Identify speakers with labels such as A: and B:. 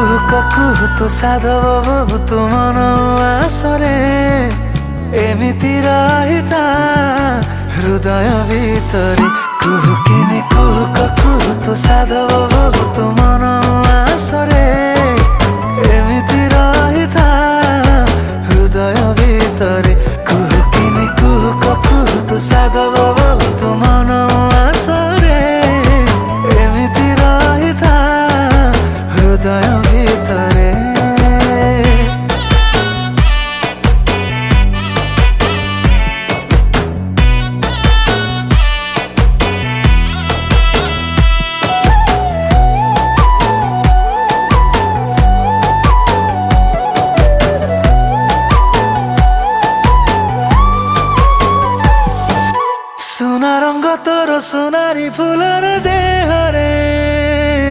A: କୁହୁ ସାଧବ ବହୁତ ମନ ଆସରେ ଏମିତି ରହିଥା ହୃଦୟ ଭିତରେ କୁହୁକିନି କୁହୁ ସାଧବ ବହୁତ ମନ ଆସରେ ଏମିତି ରହିଥା ହୃଦୟ ଭିତରେ କୁହୁକିନି କୁହୁ ସାଧବ ବହୁତ ମନ ଆସରେ ଏମିତି ରହିଥା ହୃଦୟ